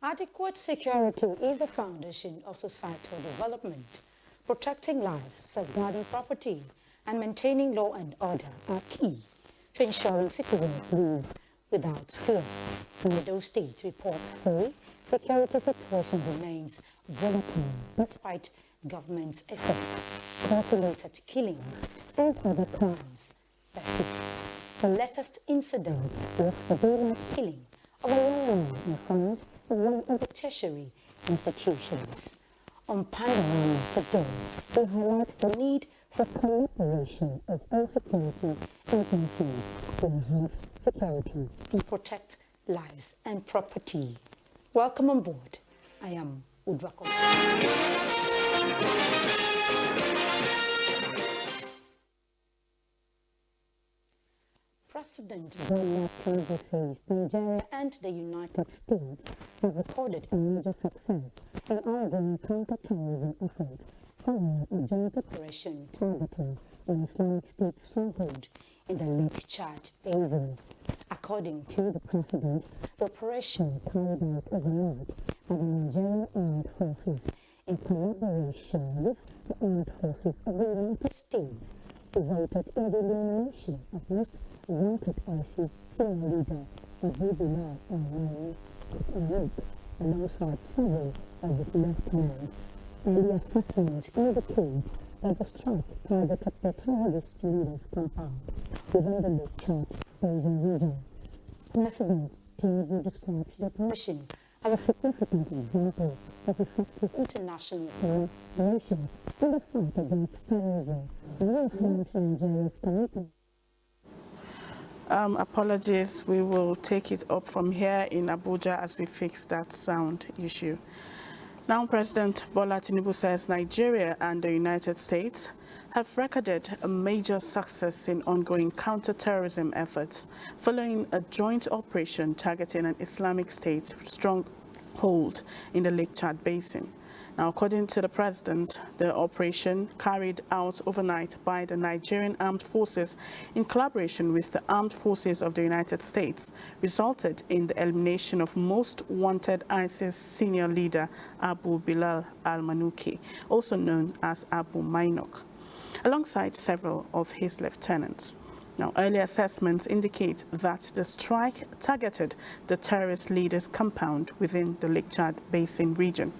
Adequate security is the foundation of societal development. Protecting lives, safeguarding property, and maintaining law and order are key to ensuring citizens live without fear. Edo State reports say security situation remains volatile despite government's effort. Calculated killings and other crimes persist. The latest incident was the daylight killing of a young woman in front of one of the tertiary institutions. On Panorama today, we highlight the need for cooperation of all security agencies to enhance security and protect lives and property. Welcome on board. I am Udrako. President Bola Tinubu says Nigeria and the United States have recorded a major success in ongoing counter-terrorism efforts following a joint operation targeting an Islamic State stronghold in the Lake Chad Basin. According to the president, the operation carried out overnight by the Nigerian Armed Forces in collaboration with the Armed Forces of the United States resulted in the elimination of most wanted ISIS senior leader Abuja alongside several of his lieutenants. Early assessment indicates that the strike targeted the terrorist leaders' compound within the Lake Chad Basin region. President Tinubu described the operation as a significant example of effective international collaboration in the fight against terrorism and reaffirmed Nigeria's commitment. Apologies, we will take it up from here in Abuja as we fix that sound issue. Now, President Bola Tinubu says Nigeria and the United States have recorded a major success in ongoing counter-terrorism efforts following a joint operation targeting an Islamic State stronghold in the Lake Chad Basin. Now, according to the president, the operation carried out overnight by the Nigerian Armed Forces in collaboration with the Armed Forces of the United States resulted in the elimination of most wanted ISIS senior leader Abu Bilal al-Manuki, also known as Abu Mainok, alongside several of his lieutenants. Now, early assessments indicate that the strike targeted the terrorist leader's compound within the Lake Chad Basin region.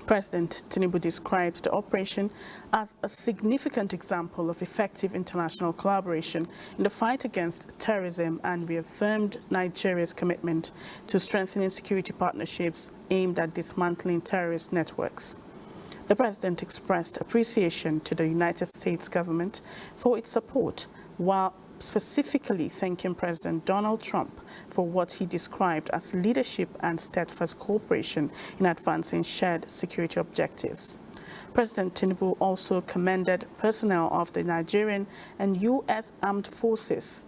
President Tinubu described the operation as a significant example of effective international collaboration in the fight against terrorism and reaffirmed Nigeria's commitment to strengthening security partnerships aimed at dismantling terrorist networks. The president expressed appreciation to the United States government for its support, while specifically thanking President Donald Trump for what he described as leadership and steadfast cooperation in advancing shared security objectives. President Tinubu also commended personnel of the Nigerian and U.S. Armed Forces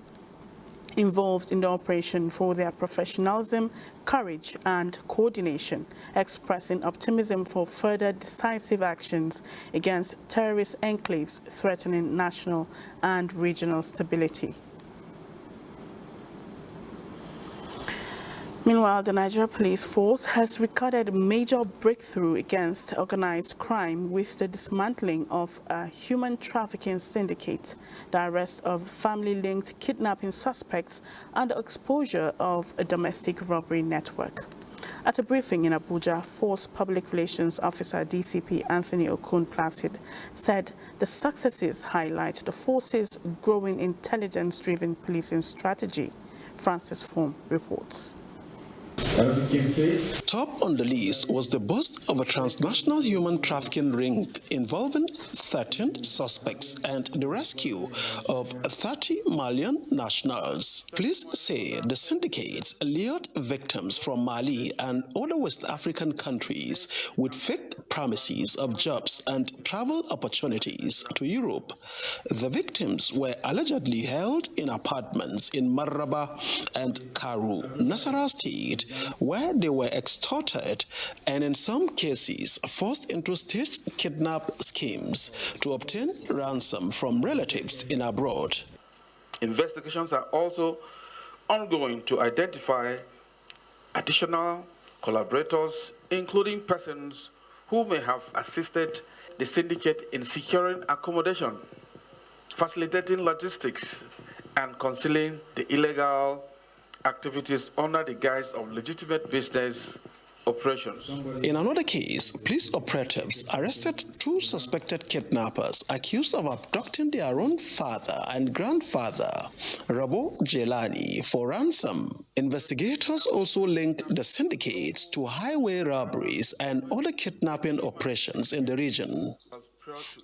involved in the operation for their professionalism, courage, and coordination, expressing optimism for further decisive actions against terrorist enclaves threatening national and regional stability. Meanwhile, the Nigeria Police Force has recorded a major breakthrough against organized crime with the dismantling of a human trafficking syndicate, the arrest of family-linked kidnapping suspects, and the exposure of a domestic robbery network. At a briefing in Abuja, Force Public Relations Officer DCP Anthony Okun-Placid said the successes highlight the force's growing intelligence-driven policing strategy. Francis Form reports. As you can see, Top on the list was the bust of a transnational human trafficking ring involving 13 suspects and the rescue of 30 Malian nationals. Police say the syndicates lured victims from Mali and other West African countries with fake promises of jobs and travel opportunities to Europe. The victims were allegedly held in apartments in Maraba and Karu, Nasarawa State, where they were extorted and in some cases forced into staged kidnap schemes to obtain ransom from relatives in abroad. investigations are also ongoing to identify additional collaborators, including persons who may have assisted the syndicate in securing accommodation, facilitating logistics, and concealing the illegal activities under the guise of legitimate business operations. In another case, police operatives arrested 2 suspected kidnappers accused of abducting their own father and grandfather, Rabo Jelani, for ransom. Investigators also linked the syndicates to highway robberies and other kidnapping operations in the region.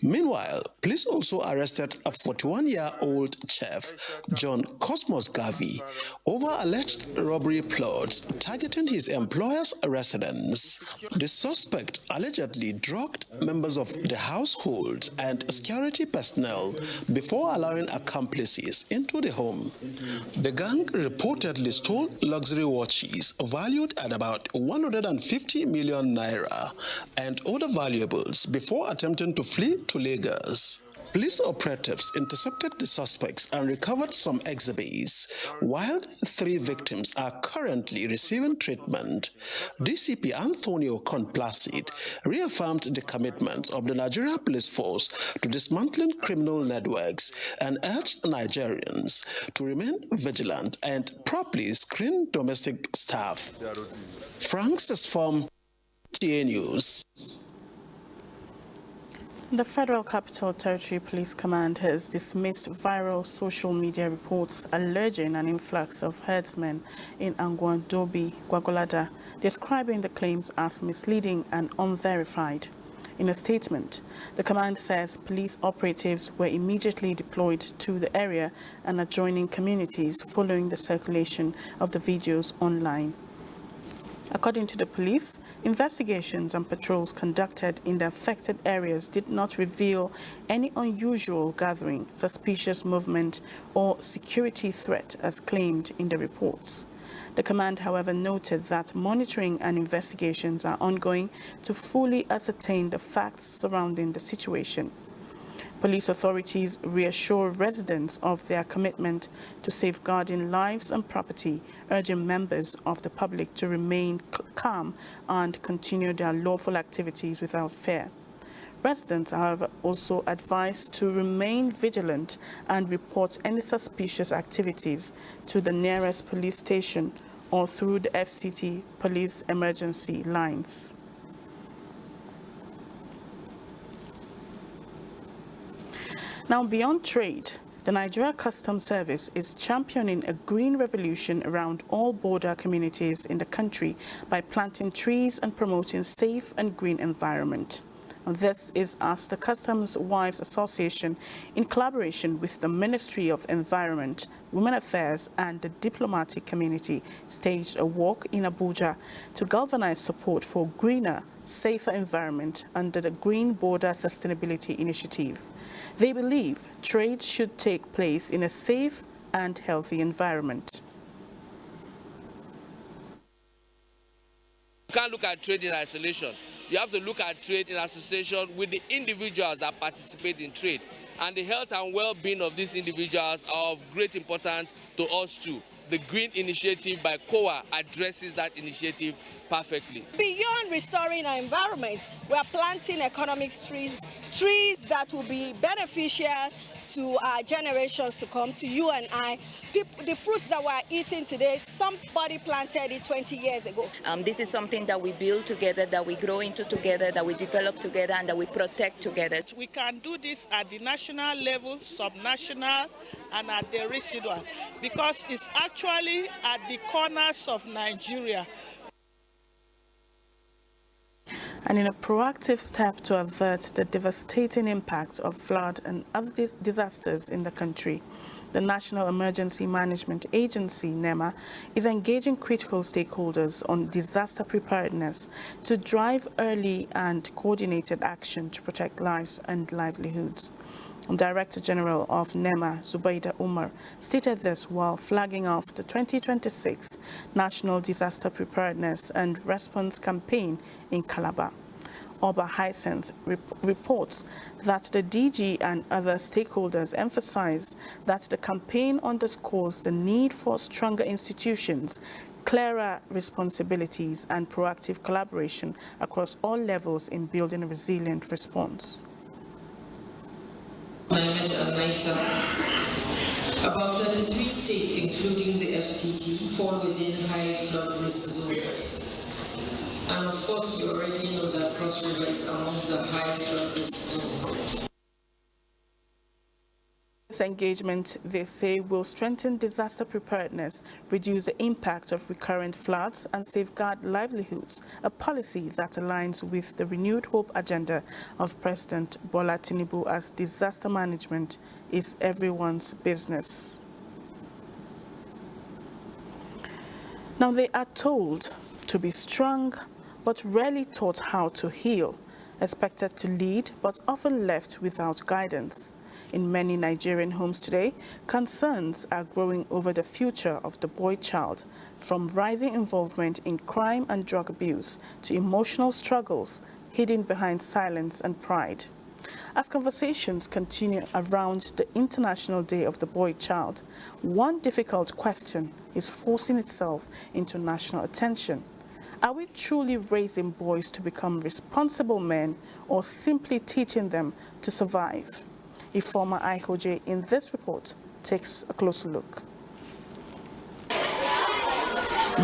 Meanwhile, police also arrested a 41-year-old chef, John Cosmos Gavi, over alleged robbery plots targeting his employer's residence. The suspect allegedly drugged members of the household and security personnel before allowing accomplices into the home. The gang reportedly stole luxury watches valued at about 150 million naira and other valuables before attempting to flee to Lagos. Police operatives intercepted the suspects and recovered some exhibits, while 3 victims are currently receiving treatment. DCP Antonio Conplacid reaffirmed the commitment of the Nigerian police force to dismantling criminal networks and urged Nigerians to remain vigilant and properly screen domestic staff. Francis from TA News. The Federal Capital Territory Police Command has dismissed viral social media reports alleging an influx of herdsmen in Angwan-Dobi, Gwagwalada, describing the claims as misleading and unverified. In a statement, the command says police operatives were immediately deployed to the area and adjoining communities following the circulation of the videos online. According to the police, investigations and patrols conducted in the affected areas did not reveal any unusual gathering, suspicious movement, or security threat as claimed in the reports. The command, however, noted that monitoring and investigations are ongoing to fully ascertain the facts surrounding the situation. Police authorities reassure residents of their commitment to safeguarding lives and property, urging members of the public to remain calm and continue their lawful activities without fear. Residents, however, also advised to remain vigilant and report any suspicious activities to the nearest police station or through the FCT police emergency lines. Now, beyond trade, the Nigeria Customs Service is championing a green revolution around all border communities in the country by planting trees and promoting safe and green environment. And this is as the Customs Wives Association, in collaboration with the Ministry of Environment, Women Affairs and the diplomatic community, staged a walk in Abuja to galvanize support for greener, safer environment under the Green Border Sustainability Initiative. They believe trade should take place in a safe and healthy environment. You can't look at trade in isolation. You have to look at trade in association with the individuals that participate in trade. And the health and well-being of these individuals are of great importance to us too. The Green Initiative by COA addresses that initiative perfectly. Beyond restoring our environment, we are planting economic trees that will be beneficial to our generations to come, to you and I. The fruits that we're eating today, somebody planted it 20 years ago. This is something that we build together, that we grow into together, that we develop together, and that we protect together. We can do this at the national level, subnational, and at the residual, because it's actually at the corners of Nigeria And in a proactive step to avert the devastating impact of flood and other disasters in the country, the National Emergency Management Agency, NEMA, is engaging critical stakeholders on disaster preparedness to drive early and coordinated action to protect lives and livelihoods. Director General of NEMA, Zubaida Umar, stated this while flagging off the 2026 National Disaster Preparedness and Response Campaign in Calabar. Oba Hyacinth reports that the DG and other stakeholders emphasize that the campaign underscores the need for stronger institutions, clearer responsibilities, and proactive collaboration across all levels in building a resilient response. Climate and NISA. About 33 states, including the FCT, fall within high flood risk zones. And of course, you already know that Cross River is amongst the high flood risk zones. This engagement, they say, will strengthen disaster preparedness, reduce the impact of recurrent floods, and safeguard livelihoods, a policy that aligns with the renewed hope agenda of President Bola Tinubu as disaster management is everyone's business. Now, they are told to be strong, but rarely taught how to heal, expected to lead, but often left without guidance. In many Nigerian homes today, concerns are growing over the future of the boy child, from rising involvement in crime and drug abuse to emotional struggles hidden behind silence and pride. As conversations continue around the International Day of the Boy Child, one difficult question is forcing itself into national attention. Are we truly raising boys to become responsible men or simply teaching them to survive? Informer Ihoje in this report takes a closer look.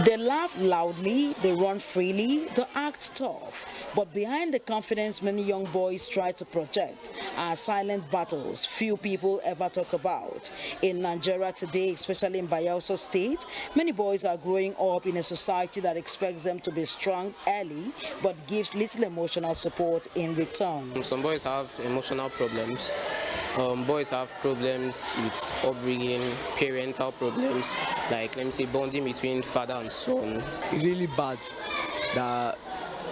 They laugh loudly, they run freely, they act tough. But behind the confidence many young boys try to project are silent battles few people ever talk about. In Nigeria today, especially in Bayelsa State, many boys are growing up in a society that expects them to be strong early, but gives little emotional support in return. Some boys have emotional problems. Boys have problems with upbringing, parental problems, like, let me say, bonding between father and son. It's really bad that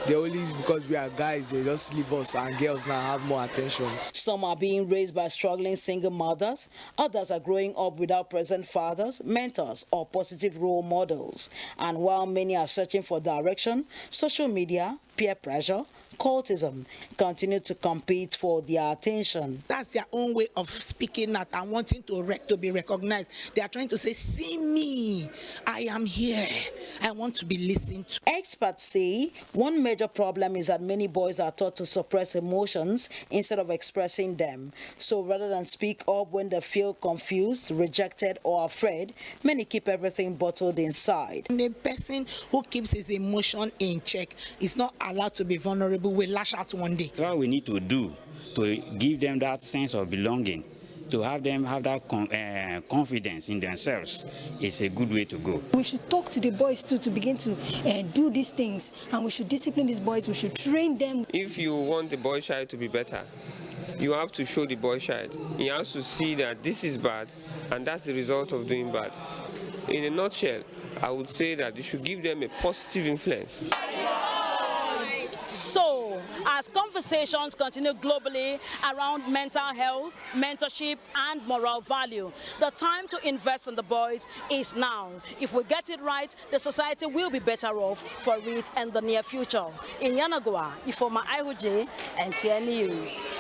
they always, because we are guys, they just leave us, and girls now have more attention. Some are being raised by struggling single mothers. Others are growing up without present fathers, mentors, or positive role models. And while many are searching for direction, social media, peer pressure, cultism continue to compete for their attention. That's their own way of speaking out and wanting to be recognized. They are trying to say, see me, I am here, I want to be listened to. Experts say one major problem is that many boys are taught to suppress emotions instead of expressing them. So rather than speak up when they feel confused, rejected, or afraid, many keep everything bottled inside. The person who keeps his emotion in check is not allowed to be vulnerable. Will lash out one day. What we need to do to give them that sense of belonging, to have them have that confidence in themselves, is a good way to go. We should talk to the boys too to begin to do these things, and we should discipline these boys. We should train them. If you want the boy child to be better, you have to show the boy child. He has to see that this is bad, and that's the result of doing bad. In a nutshell, I would say that you should give them a positive influence. So, as conversations continue globally around mental health, mentorship, and moral value, the time to invest in the boys is now. If we get it right, the society will be better off for it in the near future. In Yanagwa, Ifoma Ihoje, NTN News.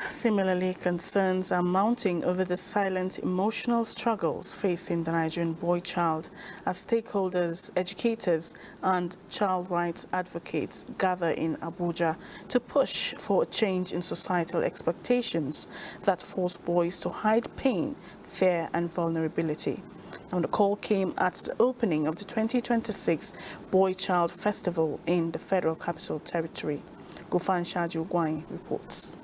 Similarly, concerns are mounting over the silent emotional struggles facing the Nigerian boy child as stakeholders, educators, and child rights advocates gather in Abuja to push for a change in societal expectations that force boys to hide pain, fear, and vulnerability. And the call came at the opening of the 2026 Boy Child Festival in the Federal Capital Territory. Gufan Shaju Gwai reports.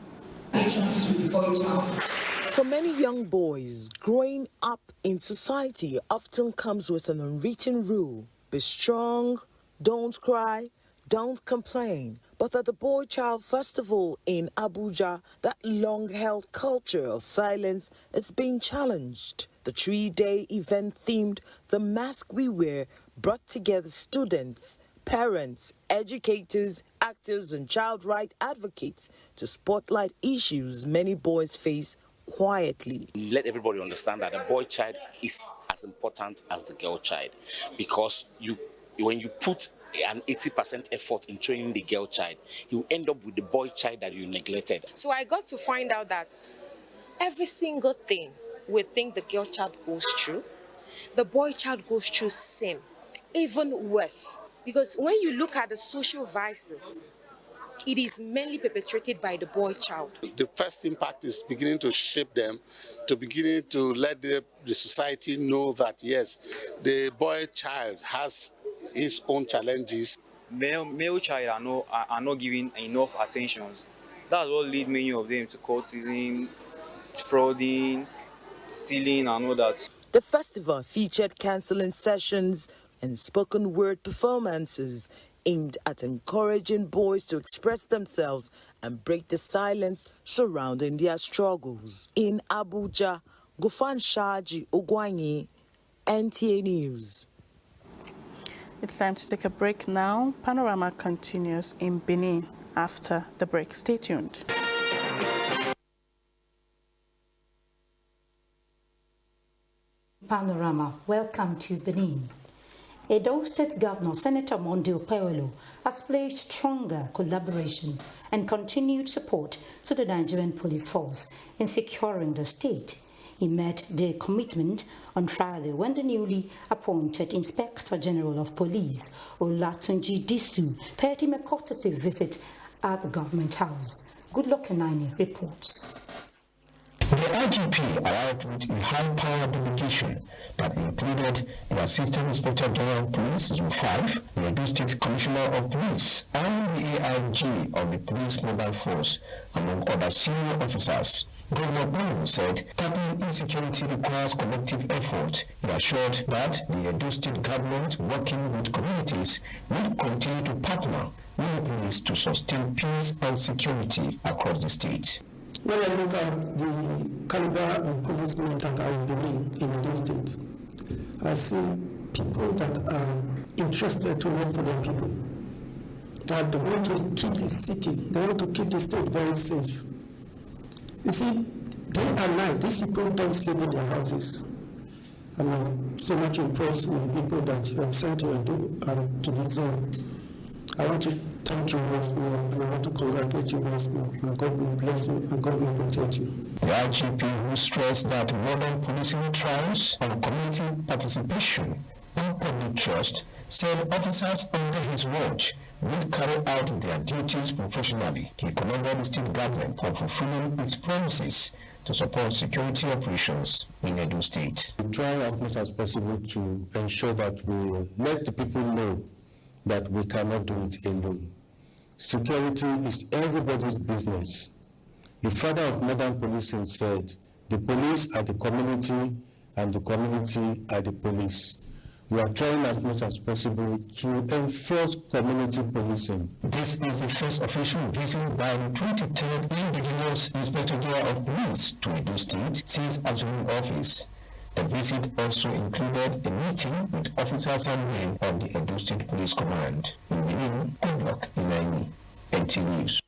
For many young boys, growing up in society often comes with an unwritten rule: be strong, don't cry, don't complain, but at the Boy Child Festival in Abuja, that long-held culture of silence is being challenged. The 3-day event themed The Mask We Wear brought together students, parents, educators, actors, and child rights advocates to spotlight issues many boys face quietly. Let everybody understand that the boy child is as important as the girl child, because when you put an 80% effort in training the girl child, you end up with the boy child that you neglected. So I got to find out that every single thing we think the girl child goes through, the boy child goes through same, even worse. Because when you look at the social vices, it is mainly perpetrated by the boy child. The first impact is beginning to shape them, to beginning to let the society know that, yes, the boy child has his own challenges. Male child are not given enough attention. That's what lead many of them to cultism, frauding, stealing, and all that. The festival featured counseling sessions and spoken word performances aimed at encouraging boys to express themselves and break the silence surrounding their struggles. In Abuja, Gufan Shaji Ogwanyi, NTA News. It's time to take a break now. Panorama continues in Benin after the break. Stay tuned. Panorama, welcome to Benin. Edo State Governor Senator Monday Okpeyolo has pledged stronger collaboration and continued support to the Nigerian police force in securing the state. He made the commitment on Friday when the newly appointed Inspector General of Police, Olatunji Disu, paid him a courtesy visit at the government house. Goodluck Enani reports. The IGP arrived with a high-powered delegation that included the Assistant Inspector General of Police, Zone 5, the Edo State Commissioner of Police, and the AIG of the Police Mobile Force, among other senior officers. Governor Bello said tackling insecurity requires collective effort. He assured that the Edo State government, working with communities, will continue to partner with the police to sustain peace and security across the state. When I look at the caliber of policemen that are in Benin, in Edo State, I see people that are interested to work for their people. That they want to keep the city, they want to keep the state very safe. You see, day and night, these people don't sleep in their houses. And I'm so much impressed with the people that you have sent to Edo and to this zone. I want to thank you once more, and I want to congratulate you once more. And God will bless you, and God will protect you. The IGP who stressed that modern policing thrives on community participation and public trust said officers under his watch will carry out their duties professionally. He commended the state government for fulfilling its promises to support security operations in Edo State. We try as much as possible to ensure that we let the people know that we cannot do it alone. Security is everybody's business. The father of modern policing said, the police are the community and the community are the police. We are trying as much as possible to enforce community policing. This is the first official visit by the 23rd indigenous Inspector General of Police to Edo State since assuming office. The visit also included a meeting with officers and men of the Edo State Police Command. In Benin, Goodluck Enani, NT News.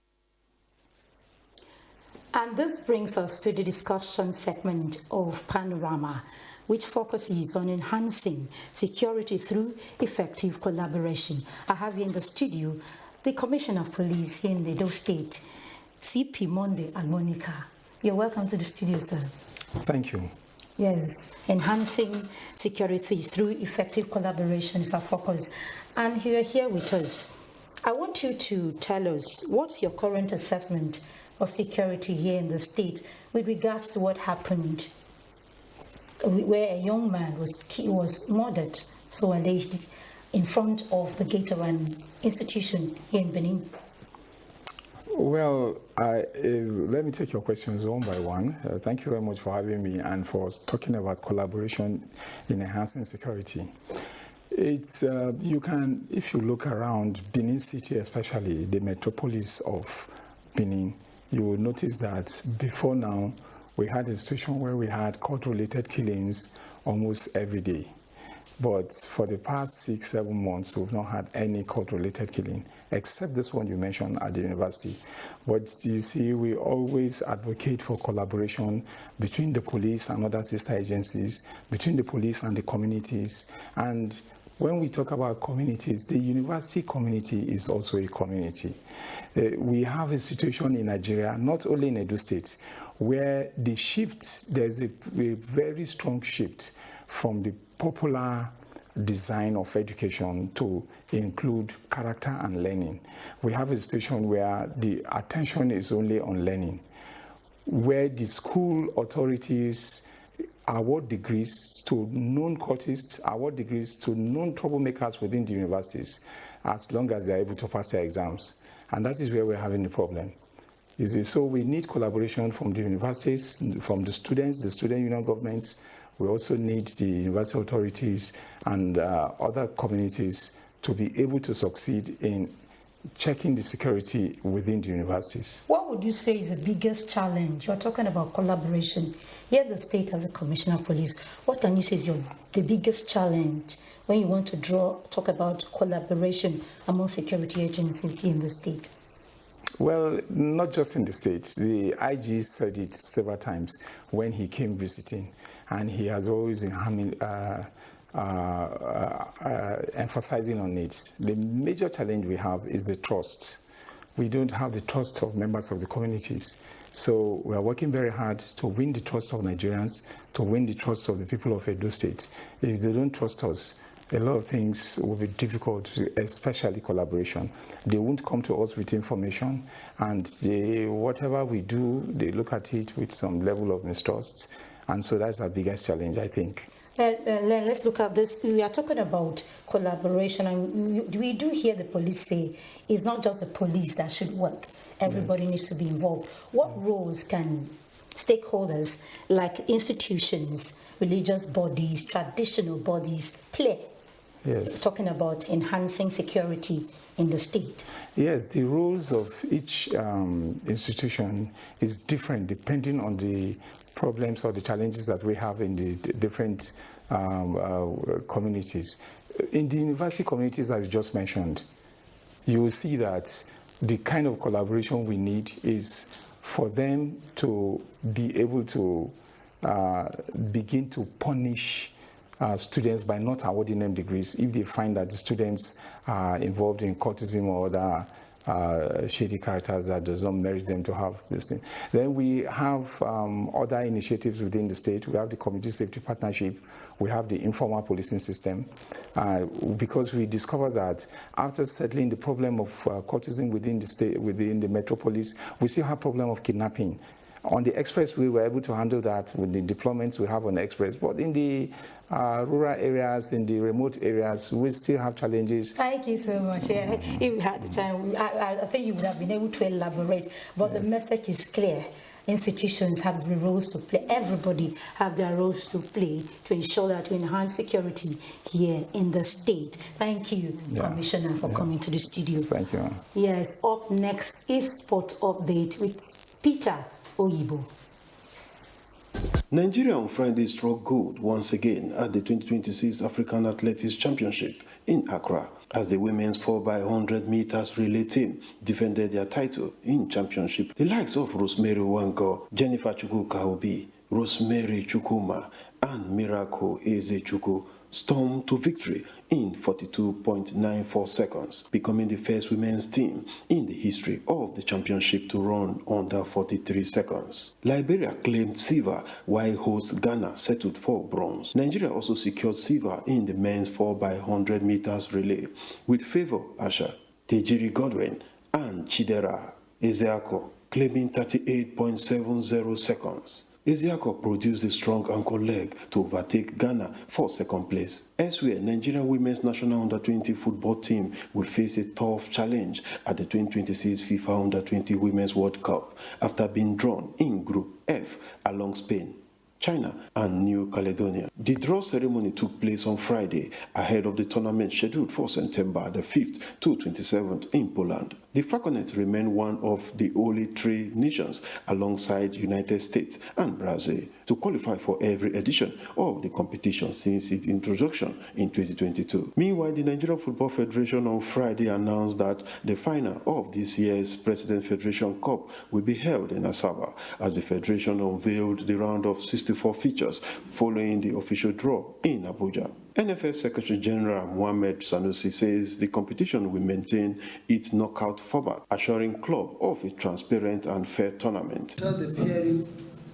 And this brings us to the discussion segment of Panorama, which focuses on enhancing security through effective collaboration. I have here in the studio the Commissioner of Police here in the Edo State, CP Monday Almonica. You're welcome to the studio, sir. Thank you. Yes, enhancing security through effective collaboration is our focus. And you're here with us. I want you to tell us what's your current assessment of security here in the state with regards to what happened where a young man was murdered, so alleged, in front of the gate of an institution here in Benin. Well, let me take your questions one by one. Thank you very much for having me and for talking about collaboration in enhancing security. It's, you can, if you look around Benin City, especially the metropolis of Benin, you will notice that before now, we had a situation where we had court-related killings almost every day. But for the past 6-7 months, we've not had any court-related killing, except this one you mentioned at the university. But you see, we always advocate for collaboration between the police and other sister agencies, between the police and the communities. And when we talk about communities, the university community is also a community. We have a situation in Nigeria, not only in Edo State, where the shift, there's a very strong shift from the popular design of education to include character and learning. We have a situation where the attention is only on learning, where the school authorities award degrees to known cultists, award degrees to known troublemakers within the universities, as long as they are able to pass their exams. And that is where we're having the problem. You see, so we need collaboration from the universities, from the students, the student union governments. We also need the university authorities and other communities to be able to succeed in checking the security within the universities. What would you say is the biggest challenge? You're talking about collaboration. Here the state has a commissioner of police. What can you say is the biggest challenge when you want to talk about collaboration among security agencies here in the state? Well, not just in the States. The IG said it several times when he came visiting, and he has always been emphasizing on it. The major challenge we have is the trust. We don't have the trust of members of the communities. So we are working very hard to win the trust of Nigerians, to win the trust of the people of Edo State. If they don't trust us, a lot of things will be difficult, especially collaboration. They won't come to us with information, and whatever we do, they look at it with some level of mistrust. And so that's our biggest challenge, I think. Let's look at this. We are talking about collaboration, and we do hear the police say it's not just the police that should work. Everybody needs to be involved. What roles can stakeholders like institutions, religious bodies, traditional bodies play? Yes. Talking about enhancing security in the state. Yes, the roles of each institution is different depending on the problems or the challenges that we have in the different communities. In the university communities that you just mentioned, you will see that the kind of collaboration we need is for them to be able to begin to punish students by not awarding them degrees if they find that the students are involved in cultism or other shady characters that does not merit them to have this thing. Then we have other initiatives within the state. We have the community safety partnership. We have the informal policing system, because we discovered that after settling the problem of cultism within the state, within the metropolis, we still have problem of kidnapping. On the express, we were able to handle that with the deployments we have on the express. But in the rural areas, in the remote areas, we still have challenges. Thank you so much. Yeah. If we had the time, I think you would have been able to elaborate. But the message is clear. Institutions have the roles to play. Everybody have their roles to play to ensure that we enhance security here in the state. Thank you, Commissioner, for coming to the studio. Thank you. Yes, up next is Sport Update with Peter Oyibo. Nigeria on Friday struck gold once again at the 2026 African Athletics Championship in Accra as the women's 4x100 meters relay team defended their title in championship. The likes of Rosemary Wango, Jennifer Chukwuka-Obi, Rosemary Chukwuma, and Miracle Ezechukwu stormed to victory in 42.94 seconds, becoming the first women's team in the history of the championship to run under 43 seconds. Liberia claimed silver, while host Ghana settled for bronze. Nigeria also secured silver in the men's 4x100 meters relay, with Favour Asha, Tejiri Godwin, and Chidera Ezeako claiming 38.70 seconds. Ezeako produced a strong ankle leg to overtake Ghana for second place. Elsewhere, Nigeria women's national under-20 football team will face a tough challenge at the 2026 FIFA Under-20 Women's World Cup after being drawn in Group F along Spain, China, and New Caledonia. The draw ceremony took place on Friday, ahead of the tournament scheduled for September the 5th to 27th in Poland. The Falconets remain one of the only 3 nations, alongside United States and Brazil, to qualify for every edition of the competition since its introduction in 2022. Meanwhile, the Nigerian Football Federation on Friday announced that the final of this year's President Federation Cup will be held in Asaba, as the federation unveiled the round of 64 features following the official draw in Abuja. NFF Secretary General Mohamed Sanusi says the competition will maintain its knockout format, assuring club of a transparent and fair tournament. After the pairing,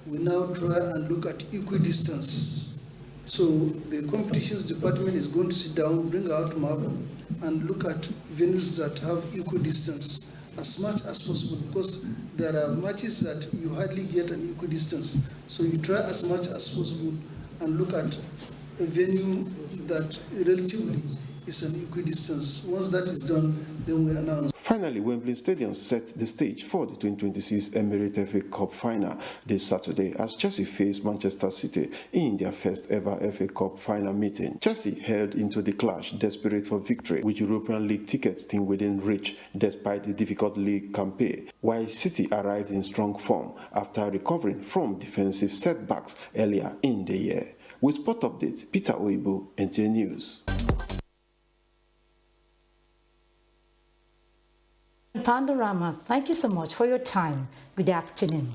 we now try and look at equidistance. So the competitions department is going to sit down, bring out map, and look at venues that have equidistance as much as possible, because there are matches that you hardly get an equidistance. So you try as much as possible and look at a venue that relatively is an equidistance. Once that is done, then we announce. Finally, Wembley Stadium set the stage for the 2026 Emirates FA Cup final this Saturday as Chelsea faced Manchester City in their first ever FA Cup final meeting. Chelsea held into the clash, desperate for victory, with European League tickets still within reach despite the difficult league campaign, while City arrived in strong form after recovering from defensive setbacks earlier in the year. With Sport Update, Peter Oibo, NTA News. Panorama, thank you so much for your time. Good afternoon.